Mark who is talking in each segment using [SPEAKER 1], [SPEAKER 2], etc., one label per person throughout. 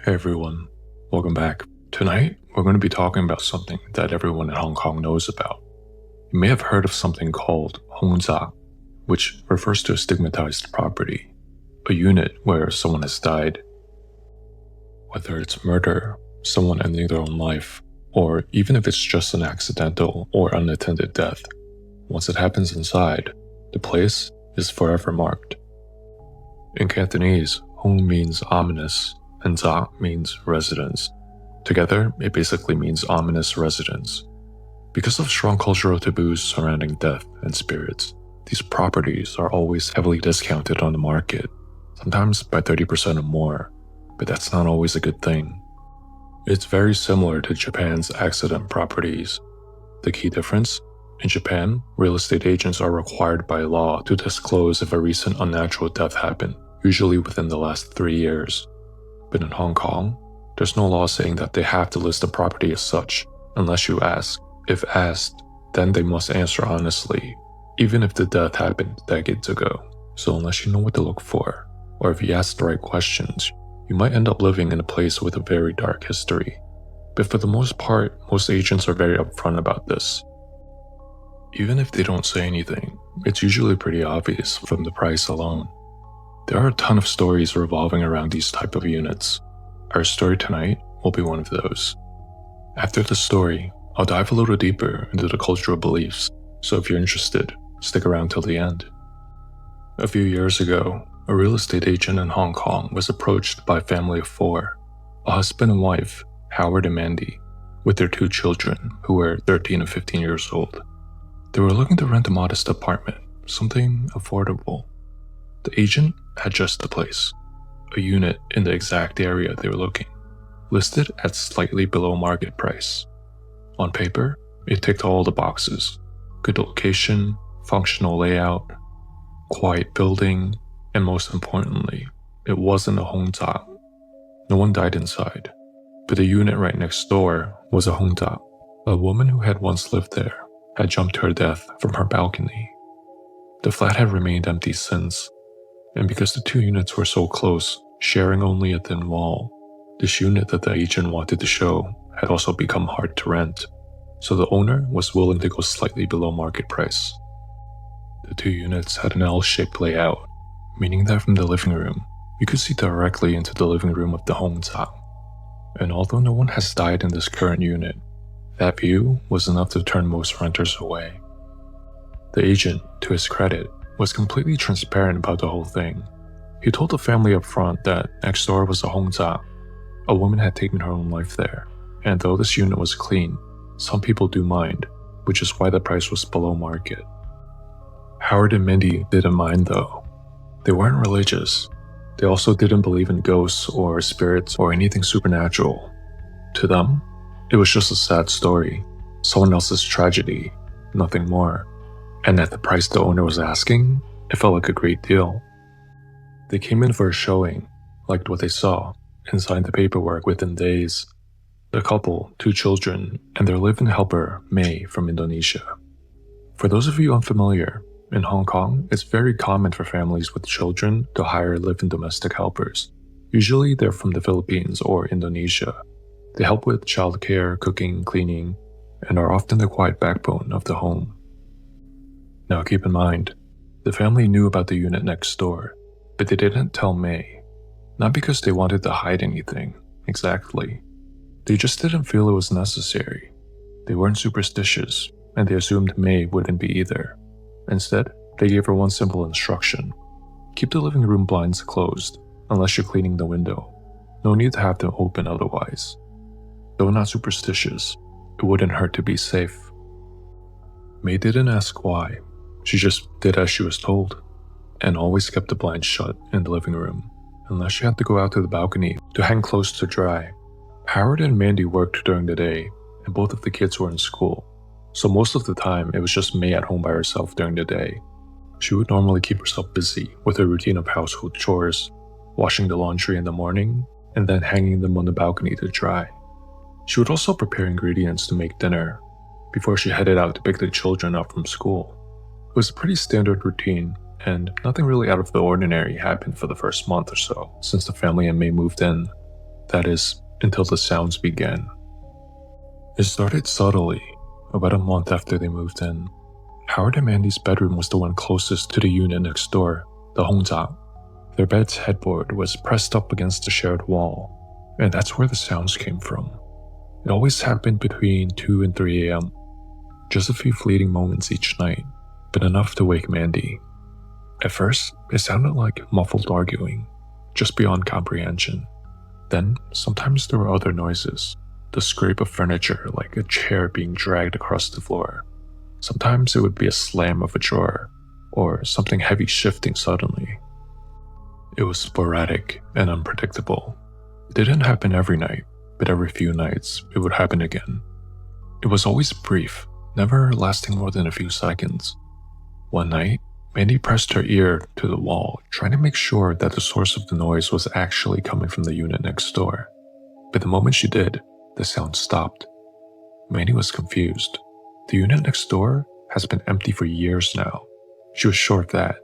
[SPEAKER 1] Hey everyone, welcome back. Tonight, we're going to be talking about something that everyone in Hong Kong knows about. You may have heard of something called Hongzak, which refers to a stigmatized property, a unit where someone has died. Whether it's murder, someone ending their own life, or even if it's just an accidental or unattended death, once it happens inside, the place is forever marked. In Cantonese, Hong means ominous, and Za means residence. Together, it basically means ominous residence. Because of strong cultural taboos surrounding death and spirits, these properties are always heavily discounted on the market, sometimes by 30% or more, but that's not always a good thing. It's very similar to Japan's accident properties. The key difference? In Japan, real estate agents are required by law to disclose if a recent unnatural death happened, usually within the last 3 years. But in Hong Kong, there's no law saying that they have to list the property as such, unless you ask. If asked, then they must answer honestly, even if the death happened decades ago. So unless you know what to look for, or if you ask the right questions, you might end up living in a place with a very dark history. But for the most part, most agents are very upfront about this. Even if they don't say anything, it's usually pretty obvious from the price alone. There are a ton of stories revolving around these type of units. Our story tonight will be one of those. After the story, I'll dive a little deeper into the cultural beliefs, so if you're interested, stick around till the end. A few years ago, a real estate agent in Hong Kong was approached by a family of 4, a husband and wife, Howard and Mandy, with their 2 children, who were 13 and 15 years old. They were looking to rent a modest apartment, something affordable. The agent had just the place, a unit in the exact area they were looking, listed at slightly below market price. On paper, it ticked all the boxes: good location, functional layout, quiet building, and most importantly, it wasn't a Hongzak. No one died inside, but the unit right next door was a Hongzak. A woman who had once lived there had jumped to her death from her balcony. The flat had remained empty since, and because the 2 units were so close, sharing only a thin wall, this unit that the agent wanted to show had also become hard to rent, so the owner was willing to go slightly below market price. The 2 units had an L-shaped layout, meaning that from the living room, you could see directly into the living room of the Hongzak. And although no one has died in this current unit, that view was enough to turn most renters away. The agent, to his credit, was completely transparent about the whole thing. He told the family up front that next door was a Hongzak. A woman had taken her own life there, and though this unit was clean, some people do mind, which is why the price was below market. Howard and Mindy didn't mind though. They weren't religious. They also didn't believe in ghosts or spirits or anything supernatural. To them, it was just a sad story, someone else's tragedy, nothing more. And at the price the owner was asking, it felt like a great deal. They came in for a showing, liked what they saw, and signed the paperwork within days. The couple, 2 children, and their live-in helper, May, from Indonesia. For those of you unfamiliar, in Hong Kong, it's very common for families with children to hire live-in domestic helpers. Usually they're from the Philippines or Indonesia. They help with childcare, cooking, cleaning, and are often the quiet backbone of the home. Now keep in mind, the family knew about the unit next door, but they didn't tell May. Not because they wanted to hide anything, exactly. They just didn't feel it was necessary. They weren't superstitious, and they assumed May wouldn't be either. Instead, they gave her one simple instruction: keep the living room blinds closed, unless you're cleaning the window. No need to have them open otherwise. Though not superstitious, it wouldn't hurt to be safe. May didn't ask why. She just did as she was told, and always kept the blinds shut in the living room, unless she had to go out to the balcony to hang clothes to dry. Howard and Mandy worked during the day, and both of the kids were in school, so most of the time it was just May at home by herself during the day. She would normally keep herself busy with her routine of household chores, washing the laundry in the morning, and then hanging them on the balcony to dry. She would also prepare ingredients to make dinner, before she headed out to pick the children up from school. It was a pretty standard routine, and nothing really out of the ordinary happened for the first month or so since the family and May moved in. That is, until the sounds began. It started subtly, about a month after they moved in. Howard and Mandy's bedroom was the one closest to the unit next door, the Hongzak. Their bed's headboard was pressed up against the shared wall, and that's where the sounds came from. It always happened between 2 and 3 a.m., just a few fleeting moments each night, but enough to wake Mandy. At first, it sounded like muffled arguing, just beyond comprehension. Then, sometimes there were other noises, the scrape of furniture like a chair being dragged across the floor. Sometimes it would be a slam of a drawer, or something heavy shifting suddenly. It was sporadic and unpredictable. It didn't happen every night, but every few nights it would happen again. It was always brief, never lasting more than a few seconds. One night, Mandy pressed her ear to the wall, trying to make sure that the source of the noise was actually coming from the unit next door. But the moment she did, the sound stopped. Mandy was confused. The unit next door has been empty for years now. She was sure of that.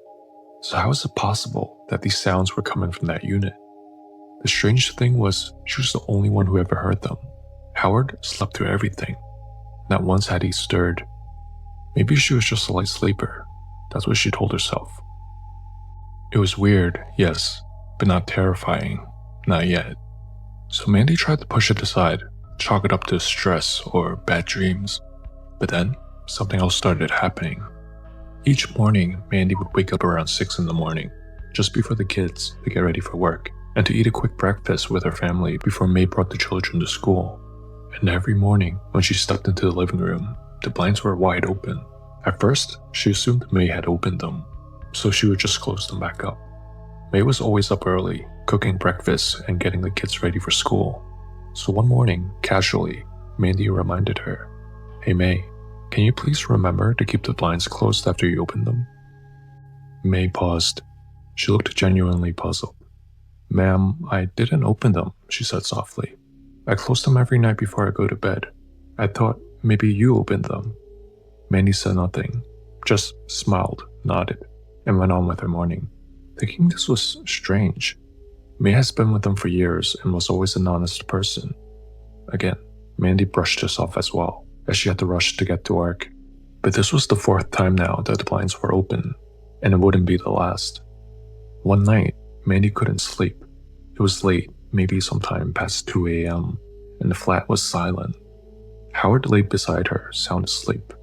[SPEAKER 1] So how is it possible that these sounds were coming from that unit? The strange thing was, she was the only one who ever heard them. Howard slept through everything. Not once had he stirred. Maybe she was just a light sleeper. That's what she told herself. It was weird, yes, but not terrifying. Not yet. So Mandy tried to push it aside, chalk it up to stress or bad dreams. But then, something else started happening. Each morning, Mandy would wake up around 6 in the morning, just before the kids to get ready for work, and to eat a quick breakfast with her family before May brought the children to school. And every morning, when she stepped into the living room, the blinds were wide open. At first, she assumed May had opened them, so she would just close them back up. May was always up early, cooking breakfast and getting the kids ready for school. So one morning, casually, Mandy reminded her, "Hey May, can you please remember to keep the blinds closed after you open them?" May paused. She looked genuinely puzzled. "Ma'am, I didn't open them," she said softly. "I close them every night before I go to bed. I thought maybe you opened them." Mandy said nothing, just smiled, nodded, and went on with her morning, thinking this was strange. May has been with them for years and was always an honest person. Again, Mandy brushed herself as well, as she had to rush to get to work. But this was the 4th time now that the blinds were open, and it wouldn't be the last. One night, Mandy couldn't sleep. It was late, maybe sometime past 2 a.m., and the flat was silent. Howard lay beside her, sound asleep.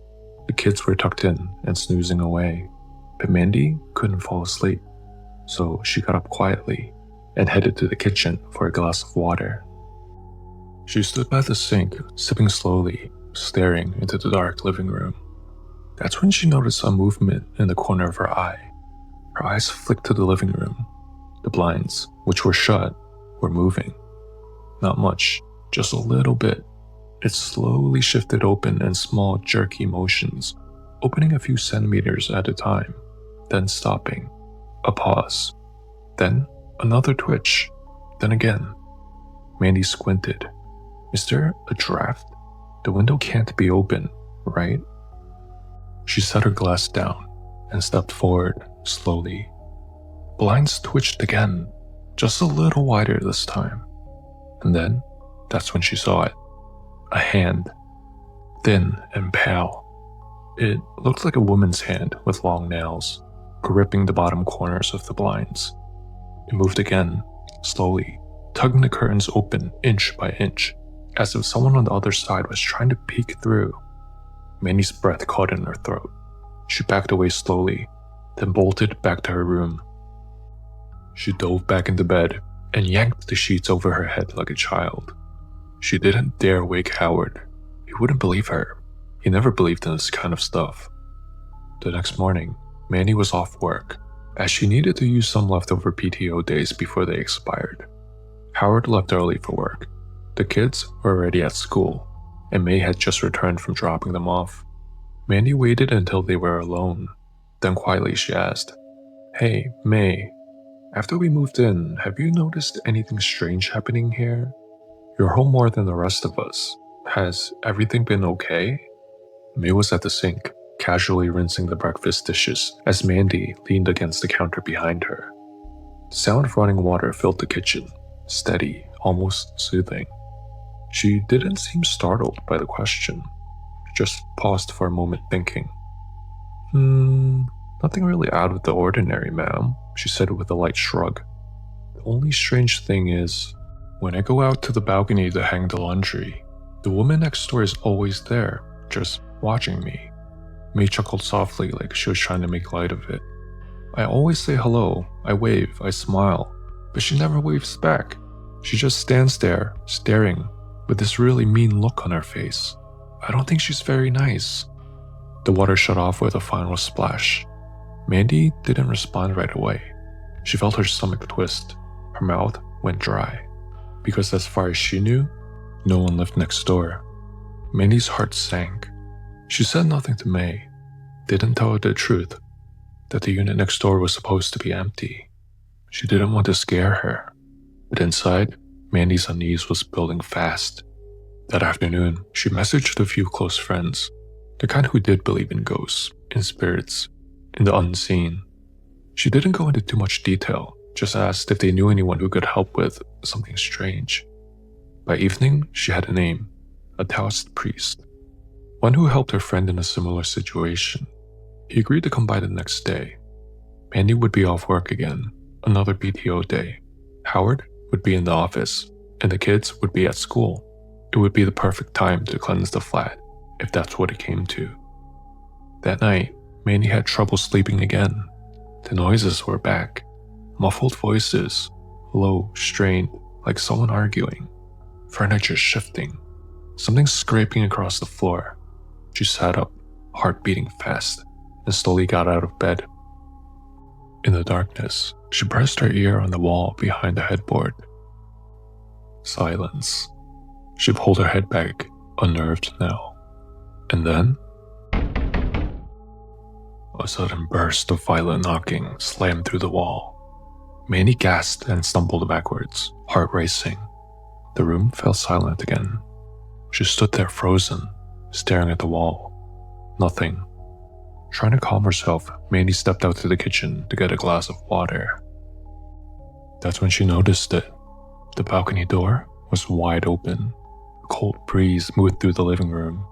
[SPEAKER 1] The kids were tucked in and snoozing away, but Mandy couldn't fall asleep. So she got up quietly and headed to the kitchen for a glass of water. She stood by the sink, sipping slowly, staring into the dark living room. That's when she noticed a movement in the corner of her eye. Her eyes flicked to the living room. The blinds, which were shut, were moving. Not much, just a little bit. It slowly shifted open in small, jerky motions, opening a few centimeters at a time, then stopping. A pause. Then another twitch. Then again. Mandy squinted. "Is there a draft? The window can't be open, right?" She set her glass down and stepped forward, slowly. Blinds twitched again, just a little wider this time. And then, that's when she saw it. A hand. Thin and pale. It looked like a woman's hand with long nails, gripping the bottom corners of the blinds. It moved again, slowly, tugging the curtains open inch by inch, as if someone on the other side was trying to peek through. Mandy's breath caught in her throat. She backed away slowly, then bolted back to her room. She dove back into bed and yanked the sheets over her head like a child. She didn't dare wake Howard. He wouldn't believe her. He never believed in this kind of stuff. The next morning, Mandy was off work, as she needed to use some leftover PTO days before they expired. Howard left early for work. The kids were already at school, and May had just returned from dropping them off. Mandy waited until they were alone. Then quietly she asked, "Hey, May, after we moved in, have you noticed anything strange happening here? You're home more than the rest of us. Has everything been okay?" May was at the sink, casually rinsing the breakfast dishes as Mandy leaned against the counter behind her. The sound of running water filled the kitchen, steady, almost soothing. She didn't seem startled by the question, just paused for a moment thinking. Nothing really out of the ordinary, ma'am, she said with a light shrug. The only strange thing is, when I go out to the balcony to hang the laundry, the woman next door is always there, just watching me. May chuckled softly like she was trying to make light of it. I always say hello, I wave, I smile, but she never waves back. She just stands there, staring, with this really mean look on her face. I don't think she's very nice. The water shut off with a final splash. Mandy didn't respond right away. She felt her stomach twist. Her mouth went dry. Because as far as she knew, no one lived next door. Mandy's heart sank. She said nothing to May. Didn't tell her the truth, that the unit next door was supposed to be empty. She didn't want to scare her. But inside, Mandy's unease was building fast. That afternoon, she messaged a few close friends, the kind who did believe in ghosts, in spirits, in the unseen. She didn't go into too much detail, just asked if they knew anyone who could help with something strange. By evening, she had a name, a Taoist priest, one who helped her friend in a similar situation. He agreed to come by the next day. Mandy would be off work again, another PTO day. Howard would be in the office, and the kids would be at school. It would be the perfect time to cleanse the flat, if that's what it came to. That night, Mandy had trouble sleeping again. The noises were back. Muffled voices, low, strained, like someone arguing. Furniture shifting. Something scraping across the floor. She sat up, heart beating fast, and slowly got out of bed. In the darkness, she pressed her ear on the wall behind the headboard. Silence. She pulled her head back, unnerved now. And then, a sudden burst of violent knocking slammed through the wall. Mandy gasped and stumbled backwards, heart racing. The room fell silent again. She stood there frozen, staring at the wall. Nothing. Trying to calm herself, Mandy stepped out to the kitchen to get a glass of water. That's when she noticed it. The balcony door was wide open. A cold breeze moved through the living room.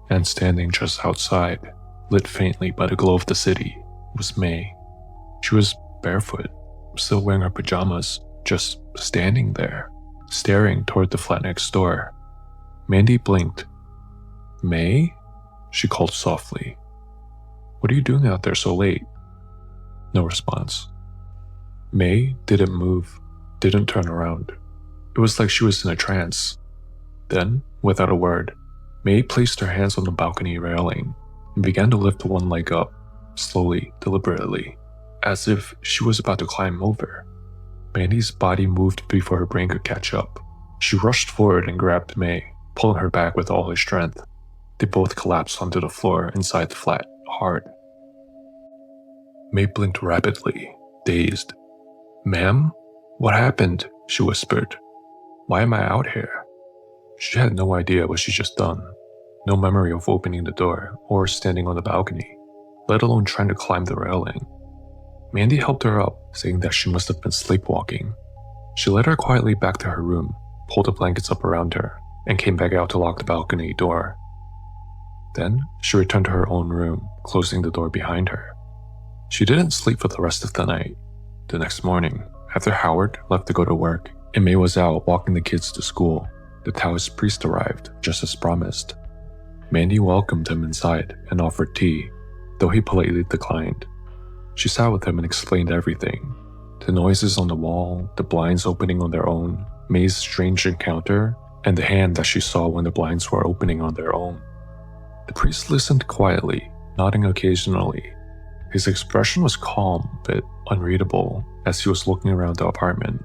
[SPEAKER 1] And standing just outside, lit faintly by the glow of the city, was May. She was barefoot, still wearing her pajamas, just standing there, staring toward the flat next door. Mandy blinked. May? She called softly. What are you doing out there so late? No response. May didn't move, didn't turn around. It was like she was in a trance. Then, without a word, May placed her hands on the balcony railing and began to lift one leg up, slowly, deliberately, as if she was about to climb over. Mandy's body moved before her brain could catch up. She rushed forward and grabbed May, pulling her back with all her strength. They both collapsed onto the floor inside the flat, hard. May blinked rapidly, dazed. Ma'am? What happened? She whispered. Why am I out here? She had no idea what she'd just done. No memory of opening the door or standing on the balcony, let alone trying to climb the railing. Mandy helped her up, saying that she must have been sleepwalking. She led her quietly back to her room, pulled the blankets up around her, and came back out to lock the balcony door. Then, she returned to her own room, closing the door behind her. She didn't sleep for the rest of the night. The next morning, after Howard left to go to work, and May was out walking the kids to school, the Taoist priest arrived, just as promised. Mandy welcomed him inside and offered tea, though he politely declined. She sat with him and explained everything. The noises on the wall, the blinds opening on their own, May's strange encounter, and the hand that she saw when the blinds were opening on their own. The priest listened quietly, nodding occasionally. His expression was calm but unreadable as he was looking around the apartment.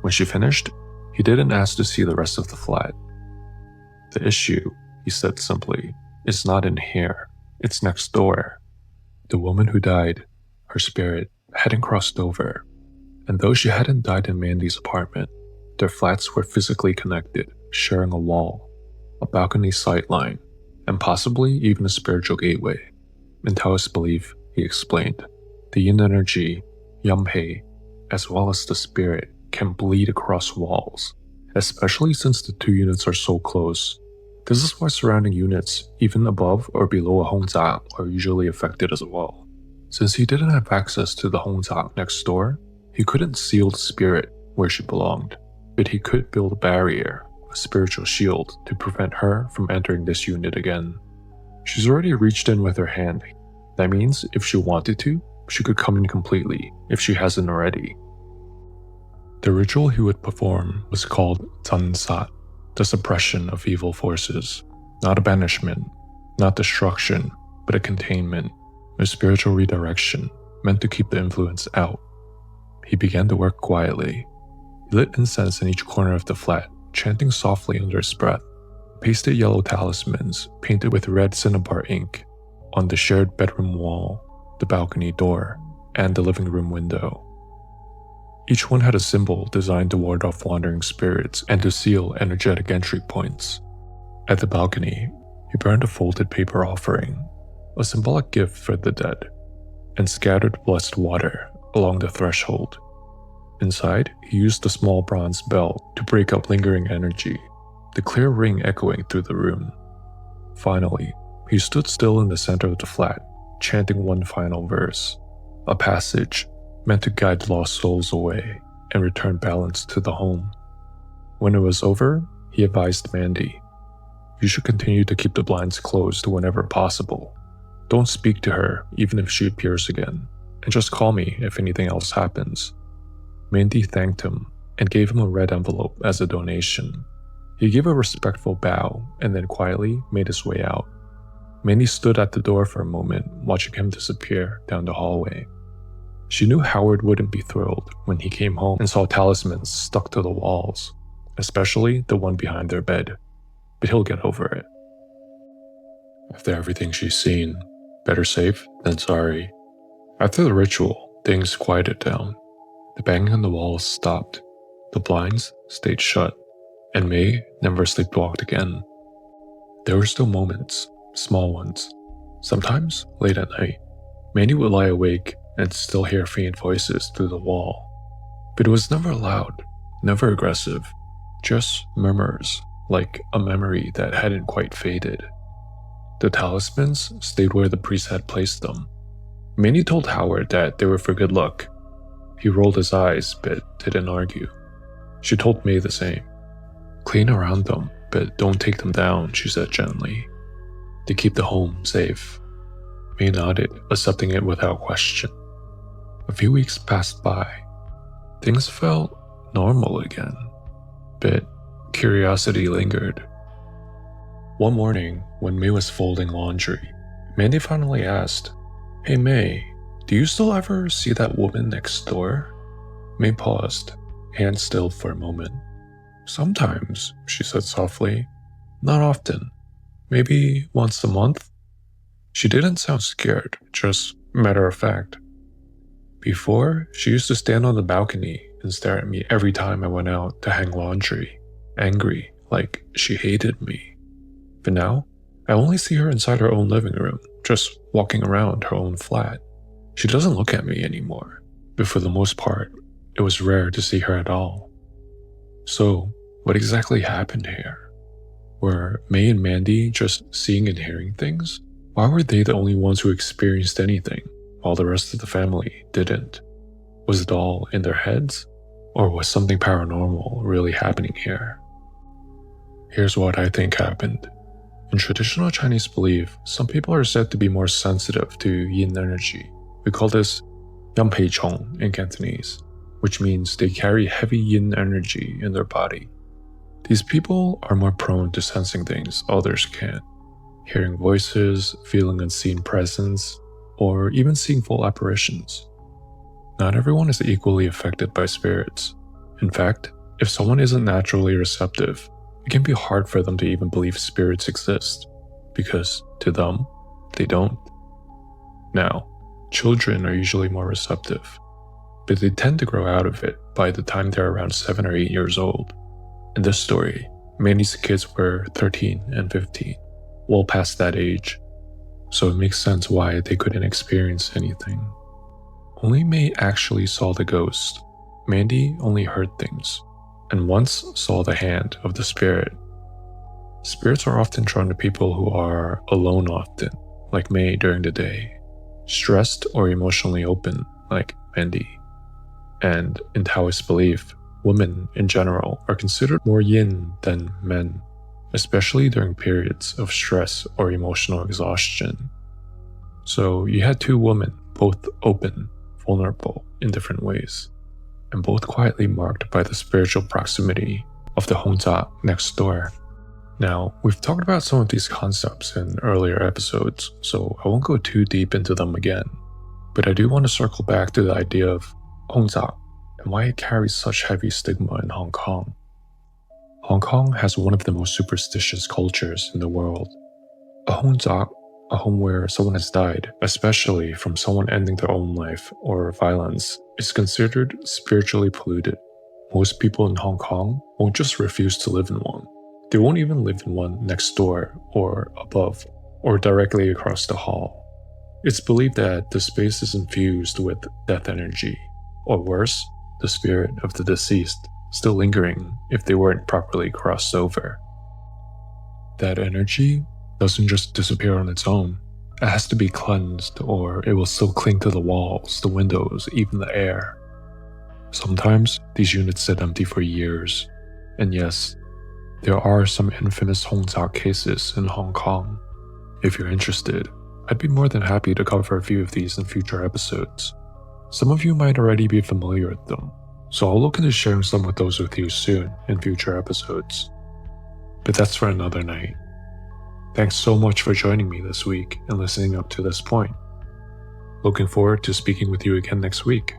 [SPEAKER 1] When she finished, he didn't ask to see the rest of the flat. The issue, he said simply, is not in here, it's next door. The woman who died, her spirit, hadn't crossed over, and though she hadn't died in Mandy's apartment, their flats were physically connected, sharing a wall, a balcony sightline, and possibly even a spiritual gateway. In Taoist belief, he explained, the yin energy, Yamhei, as well as the spirit, can bleed across walls, especially since the two units are so close. This is why surrounding units, even above or below a Hongzak, are usually affected as well. Since he didn't have access to the Hongzak next door, he couldn't seal the spirit where she belonged, but he could build a barrier, a spiritual shield, to prevent her from entering this unit again. She's already reached in with her hand. That means if she wanted to, she could come in completely, if she hasn't already. The ritual he would perform was called Zansat, the suppression of evil forces. Not a banishment, not destruction, but a containment, a spiritual redirection meant to keep the influence out. He began to work quietly. He lit incense in each corner of the flat, chanting softly under his breath. Pasted yellow talismans, painted with red cinnabar ink, on the shared bedroom wall, the balcony door, and the living room window. Each one had a symbol designed to ward off wandering spirits and to seal energetic entry points. At the balcony, he burned a folded paper offering, a symbolic gift for the dead, and scattered blessed water along the threshold. Inside, he used a small bronze bell to break up lingering energy, the clear ring echoing through the room. Finally, he stood still in the center of the flat, chanting one final verse, a passage meant to guide lost souls away and return balance to the home. When it was over, he advised Mandy, "You should continue to keep the blinds closed whenever possible. Don't speak to her even if she appears again, and just call me if anything else happens." Mandy thanked him and gave him a red envelope as a donation. He gave a respectful bow and then quietly made his way out. Mandy stood at the door for a moment, watching him disappear down the hallway. She knew Howard wouldn't be thrilled when he came home and saw talismans stuck to the walls, especially the one behind their bed, but he'll get over it. After everything she's seen, better safe than sorry. After the ritual, things quieted down. The banging on the walls stopped, the blinds stayed shut, and May never sleepwalked again. There were still moments, small ones. Sometimes, late at night, Mandy would lie awake and still hear faint voices through the wall. But it was never loud, never aggressive, just murmurs, like a memory that hadn't quite faded. The talismans stayed where the priest had placed them. Mandy told Howard that they were for good luck. He rolled his eyes, but didn't argue. She told May the same. "Clean around them, but don't take them down," she said gently. "To keep the home safe." May nodded, accepting it without question. A few weeks passed by. Things felt normal again, but curiosity lingered. One morning, when May was folding laundry, Mandy finally asked, "Hey May, do you still ever see that woman next door?" May paused, hands still for a moment. "Sometimes," she said softly. "Not often. Maybe once a month." She didn't sound scared, just matter of fact. "Before, she used to stand on the balcony and stare at me every time I went out to hang laundry, angry, like she hated me. But now, I only see her inside her own living room, just walking around her own flat. She doesn't look at me anymore, but for the most part, it was rare to see her at all." So, what exactly happened here? Were May and Mandy just seeing and hearing things? Why were they the only ones who experienced anything, while the rest of the family didn't? Was it all in their heads? Or was something paranormal really happening here? Here's what I think happened. In traditional Chinese belief, some people are said to be more sensitive to yin energy. We call this yang pei chong in Cantonese, which means they carry heavy yin energy in their body. These people are more prone to sensing things others can't, hearing voices, feeling unseen presence, or even seeing full apparitions. Not everyone is equally affected by spirits. In fact, if someone isn't naturally receptive, it can be hard for them to even believe spirits exist, because to them, they don't. Now, children are usually more receptive, but they tend to grow out of it by the time they're around 7 or 8 years old. In this story, Mandy's kids were 13 and 15, well past that age, so it makes sense why they couldn't experience anything. Only May actually saw the ghost. Mandy only heard things, and once saw the hand of the spirit. Spirits are often drawn to people who are alone often, like May during the day, stressed or emotionally open, like Mandy. And in Taoist belief, women in general are considered more yin than men, especially during periods of stress or emotional exhaustion. So you had two women, both open, vulnerable in different ways, and both quietly marked by the spiritual proximity of the Hongzha next door. Now, we've talked about some of these concepts in earlier episodes, so I won't go too deep into them again, but I do want to circle back to the idea of Hongzha and why it carries such heavy stigma in Hong Kong. Hong Kong has one of the most superstitious cultures in the world. A Hongzha, a home where someone has died, especially from someone ending their own life or violence, is considered spiritually polluted. Most people in Hong Kong won't just refuse to live in one. They won't even live in one next door or above or directly across the hall. It's believed that the space is infused with death energy, or worse, the spirit of the deceased, still lingering if they weren't properly crossed over. That energy doesn't just disappear on its own. It has to be cleansed, or it will still cling to the walls, the windows, even the air. Sometimes these units sit empty for years, and yes, there are some infamous Hongzha cases in Hong Kong. If you're interested, I'd be more than happy to cover a few of these in future episodes. Some of you might already be familiar with them, so I'll look into sharing some of those with you soon in future episodes. But that's for another night. Thanks so much for joining me this week and listening up to this point. Looking forward to speaking with you again next week.